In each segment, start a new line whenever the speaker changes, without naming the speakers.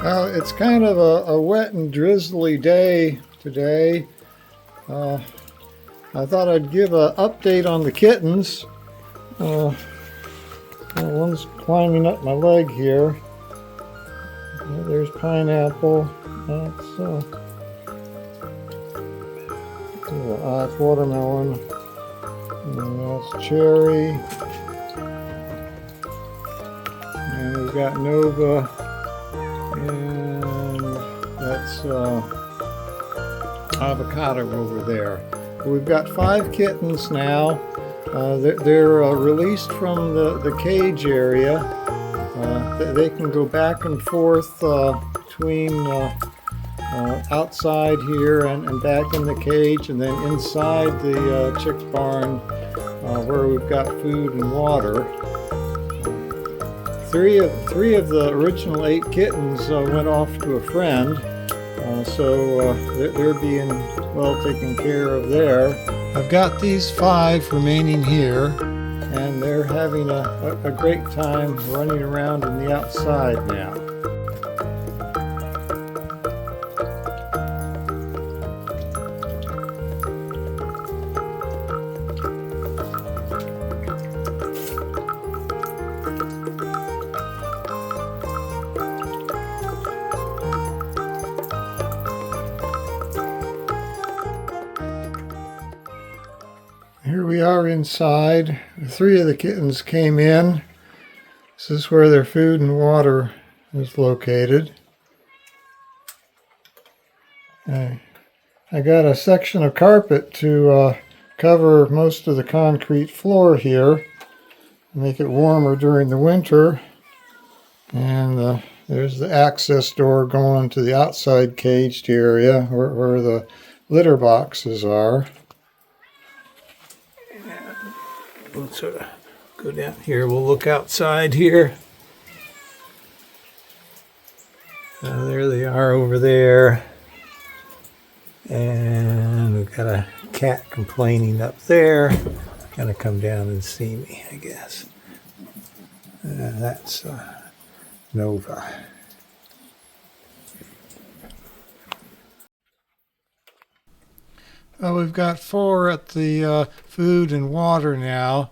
It's kind of a wet and drizzly day today. I thought I'd give an update on the kittens. One's climbing up my leg here. There's Pineapple. That's Watermelon. And that's Cherry. And we've got Nova. And that's Avocado over there. We've got 5 kittens now. They're released from the cage area. They can go back and forth between outside here and back in the cage, and then inside the chick barn where we've got food and water. Three of the original 8 kittens went off to a friend, so they're being well taken care of there. I've got these 5 remaining here, and they're having a great time running around in the outside now. Here we are inside. 3 of the kittens came in. This is where their food and water is located. I got a section of carpet to cover most of the concrete floor here, make it warmer during the winter. And there's the access door going to the outside caged area where the litter boxes are. We'll sort of go down here. We'll look outside here. There they are over there. And we've got a cat complaining up there. Gonna come down and see me, I guess. That's Nova. We've got 4 at the food and water now.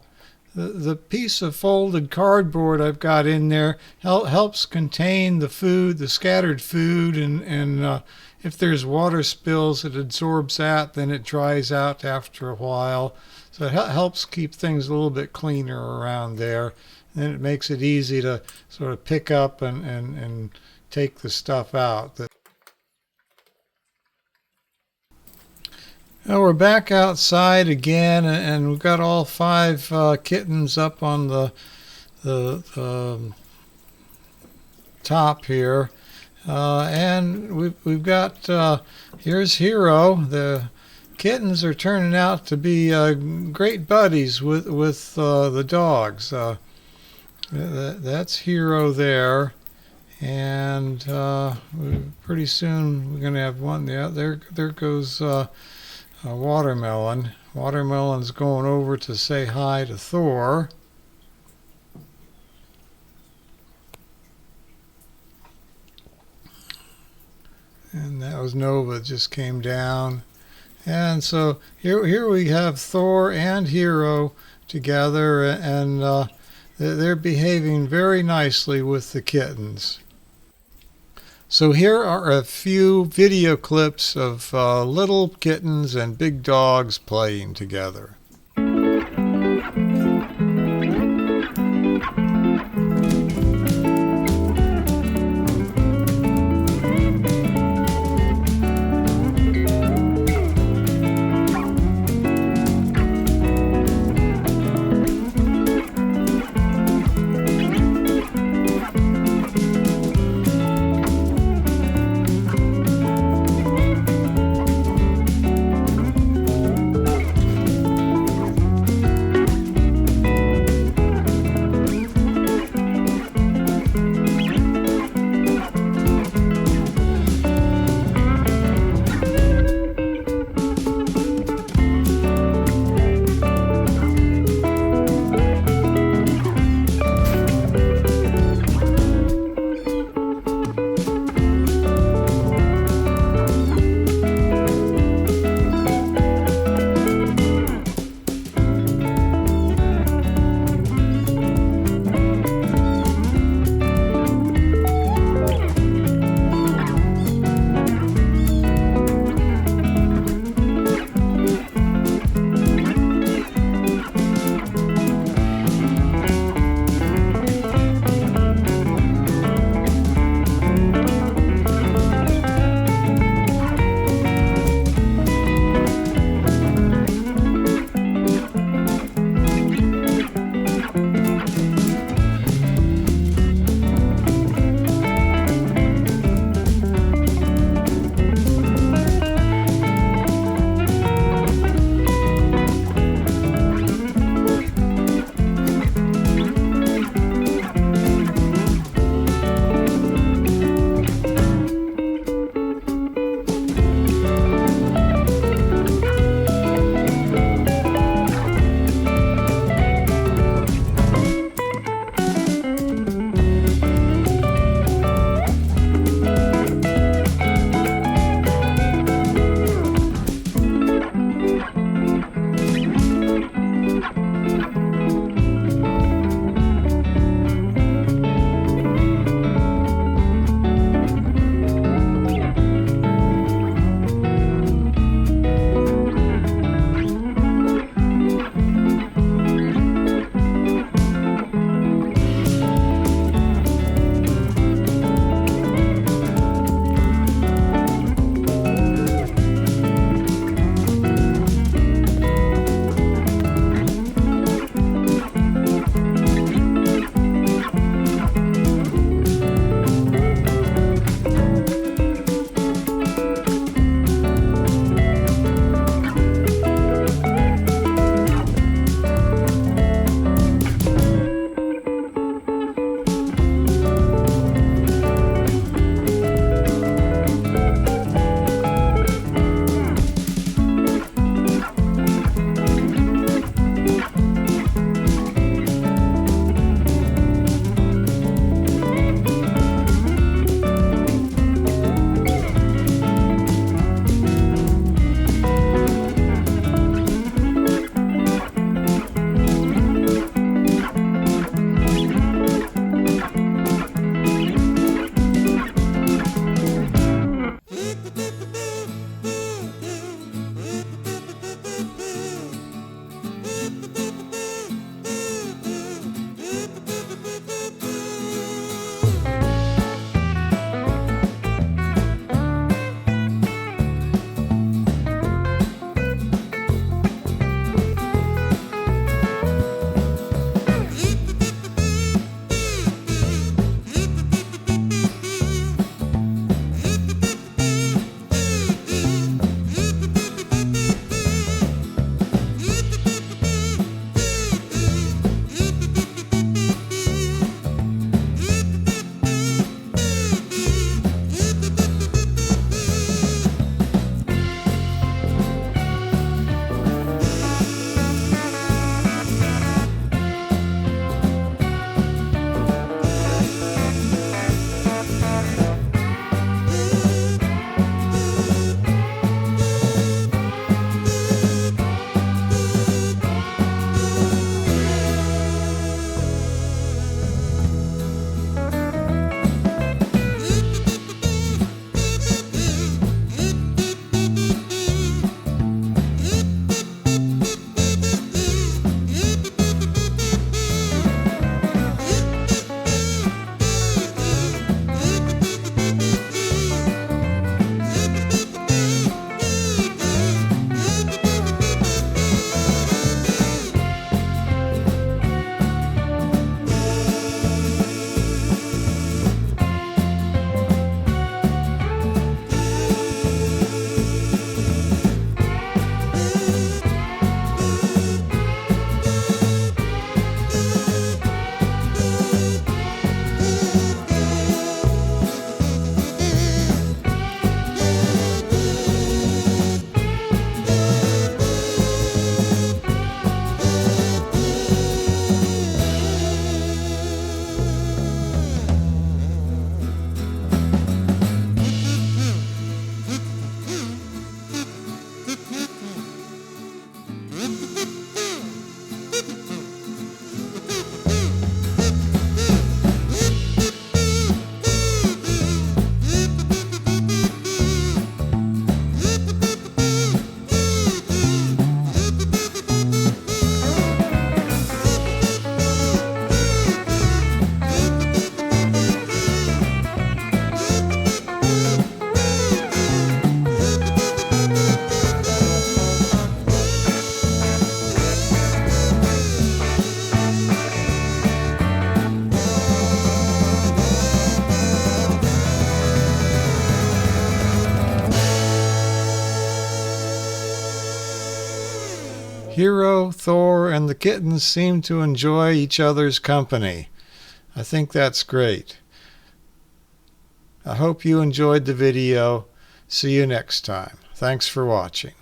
The piece of folded cardboard I've got in there helps contain the food, the scattered food, and if there's water spills, it absorbs that, then it dries out after a while. So it helps keep things a little bit cleaner around there. And it makes it easy to sort of pick up and take the stuff out. Now we're back outside again, and we've got all 5 kittens up on the top here, and we've got here's Hero. The kittens are turning out to be great buddies with the dogs. That's Hero there, and pretty soon we're going to have one. Yeah, there goes. Watermelon. Watermelon's going over to say hi to Thor. And that was Nova, just came down. And so here we have Thor and Hero together, and they're behaving very nicely with the kittens. So here are a few video clips of little kittens and big dogs playing together. Hero, Thor, and the kittens seem to enjoy each other's company. I think that's great. I hope you enjoyed the video. See you next time. Thanks for watching.